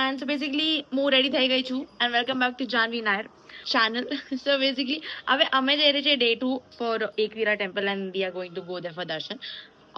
and so basically હું ready થઈ ગઈ છું and welcome back to Janvi Nair channel. So basically હવે અમે જઈ રહી છે day 2 for Ekvira temple and we are going to go there for darshan.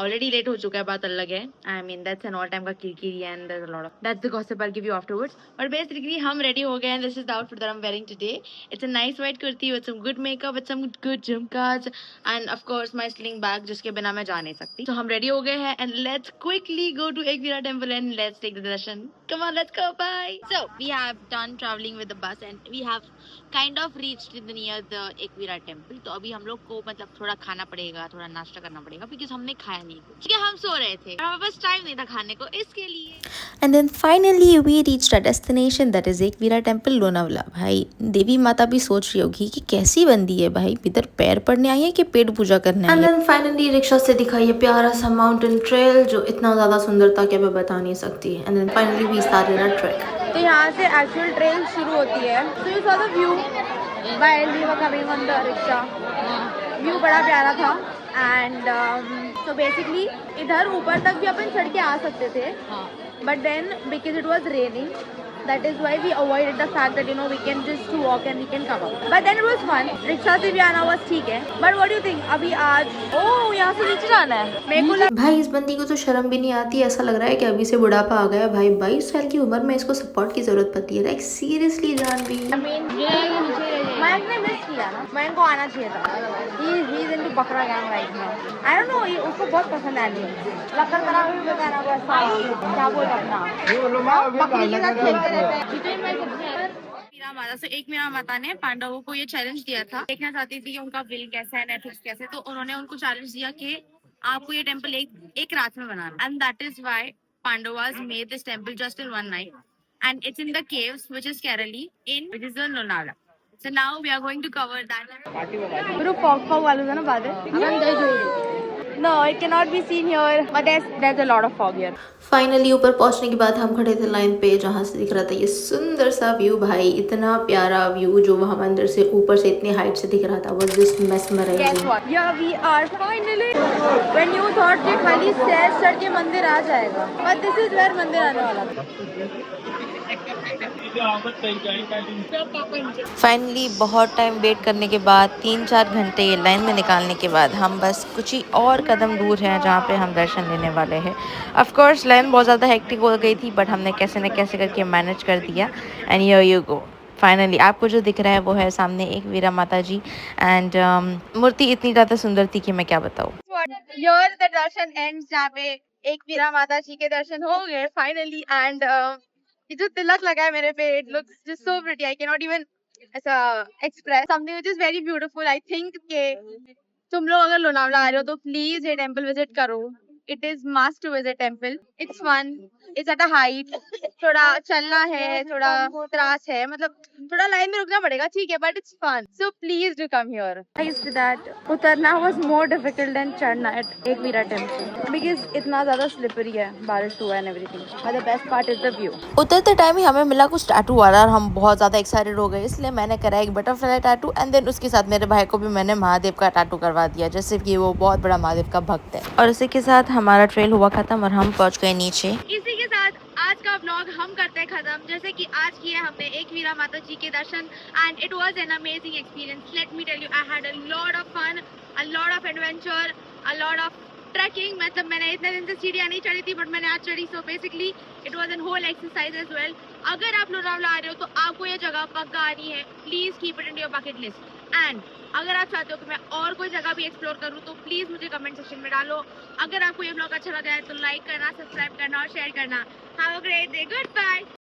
Already late हो चुका है, बात अलग है. I mean that's an all time का किरकिरी and there's a lot of that's the gossip I'll give you afterwards. But basically हम ready हो गए and this is the outfit that I'm wearing today. It's a nice white kurti with some good makeup with some good jhumkas and of course my sling bag जिसके बिना मैं जा नहीं सकती. So हम ready हो गए हैं and let's quickly go to Ekvira temple and let's take the darshan. Come on, let's go. Bye. So we have done traveling with the bus and we have kind of reached the near the Ekvira temple. तो अभी हम लोग को मतलब थोड़ा खाना पड़ेगा, थोड़ा नाश्ता करना पड़ेगा because हमने खाया नहीं कुछ क्योंकि हम सो रहे थे, हमारे पास टाइम नहीं था खाने को, इसके लिए. And then finally we reached our destination, that is Ekvira temple, Lonavala. भाई देवी माता भी सोच रही होगी कि कैसी बंदी है भाई, इधर पैर पड़ने आई है कि पेट पूजा करने आई है. And then finally रिक्शा से दिखाई ये प्यारा सा माउंटेन ट्रेल जो इतना ज़्यादा सुंदर था कि मैं बता नहीं सकती. And then finally we started our trek. तो यहाँ से एक्चुअल ट्रेल शुरू होती है. So you saw the view while we were coming on the rickshaw. View बड़ा प्यारा था एंड so basically इधर ऊपर तक भी अपन चढ़ के आ सकते थे, but then because it was raining, that is why we avoided the fact that we can just walk and we can come up. But then it was fun. Rickshaw से भी आना was ठीक है. But what do you think? अभी आज यहाँ से नीचे जाना है. मेरे को भाई इस बंदी को तो शर्म भी नहीं आती. ऐसा लग रहा है कि अभी से बुढ़ापा आ गया. भाई 22 साल की उम्र में इसको सपोर्ट की जरूरत पड़ती है. Like seriously Janvi. मयंक ने मिस किया ना. मयंक को आना चाहिए था. He is into बकरा gang right now. I don't know, उसको बहुत पसंद है एनिमे. लक्कर करा भी बताना बस. क्या बोल अपना बकरी के साथ खेलते रहते हैं. मीरा माता से एक मीरा माता ने पांडवों को ये चैलेंज दिया था, देखना चाहती थी कि उनका विल कैसा है, एथिक्स कैसे. तो उन्होंने उनको चैलेंज दिया कि आपको ये टेंपल एक रात में बनाना. And that is why Pandavas made this temple just in one night. And it's in the caves, which is Kerala, which is in Lonavala. So now we are going to cover that. Bro, fog वालों से ना बात है. No, it cannot be seen here, but there's a lot of fog here. Finally ऊपर पहुंचने के बाद हम खड़े थे लाइन पे जहाँ से दिख रहा था ये सुंदर सा व्यू. भाई इतना प्यारा व्यू जो वहाँ मंदिर से ऊपर से इतनी हाइट से दिख रहा था, was just mesmerizing. Guess what? Yeah, we are finally. When you thought कि खाली stairs चढ़ के मंदिर आ जाएगा, but this is where मंदिर आने वाला था. फाइनली बहुत टाइम वेट करने के बाद 3-4 घंटे ये लाइन में निकालने के बाद हम बस कुछ ही और कदम दूर हैं जहाँ पे हम दर्शन लेने वाले हैं. ऑफ कोर्स लाइन बहुत ज़्यादा हेक्टिक हो गई थी बट हमने कैसे न कैसे करके मैनेज कर दिया. And here you go. Finally आपको जो दिख रहा है वो है सामने एकवीरा माता जी एंड मूर्ति इतनी ज़्यादा सुंदर थी कि मैं क्या बताऊँ. Here the darshan ends जहाँ पे एकवीरा माता जी के दर्शन हो गए फाइनली. एंड ये जो तिलक लगा है मेरे पे, it looks just so pretty. I cannot even ऐसा express something which is very beautiful. I think कि तुम लोग अगर लोनावला आ रहे हो तो प्लीज ये टेंपल विजिट करो. It is must to visit temple. It's fun. It's at a height. थोड़ा चलना है, थोड़ा त्रास है, मतलब थोड़ा लाइन में रुकना पड़ेगा, ठीक है, but it's fun. So please do come here. After that, उतरना was more difficult than चढ़ना at Ekvira temple because इतना ज़्यादा slippery है, बारिश हुआ and everything. But the best part is the view. उतरते टाइम ही हमें मिला कुछ टैटू वाला और हम बहुत ज़्यादा एक्साइटेड हो गए, इसलिए मैंने करा एक बटरफ्लाई टैटू एंड देन उसके साथ मेरे भाई को भी मैंने महादेव का टैटू करवा दिया जैसे कि वो बहुत बड़ा महादेव का भक्त है. और इसी के साथ हमारा ट्रेल हुआ खत्म और हम पहुंच गए नीचे. इसी के साथ आज का व्लॉग हम करते हैं खत्म. जैसे कि आज किए हमने एकवीरा माता जी के दर्शन and it was an amazing experience. Let me tell you, I had a lot of fun, a lot of adventure, a lot of trekking. मतलब मैंने इतने दिन से सीढ़ियाँ नहीं चढ़ी थी बट मैंने आज चढ़ी. So basically it was an whole exercise as well. अगर आप लोनावला आ रहे हो तो आपको ये जगह पक्का आनी है. Please keep it in your bucket list. And अगर आप चाहते हो कि मैं और कोई जगह भी एक्सप्लोर करूँ तो प्लीज मुझे कमेंट सेक्शन में डालो. अगर आपको ये ब्लॉग अच्छा लगा है तो लाइक करना, सब्सक्राइब करना और शेयर करना. Have a great day. Good bye.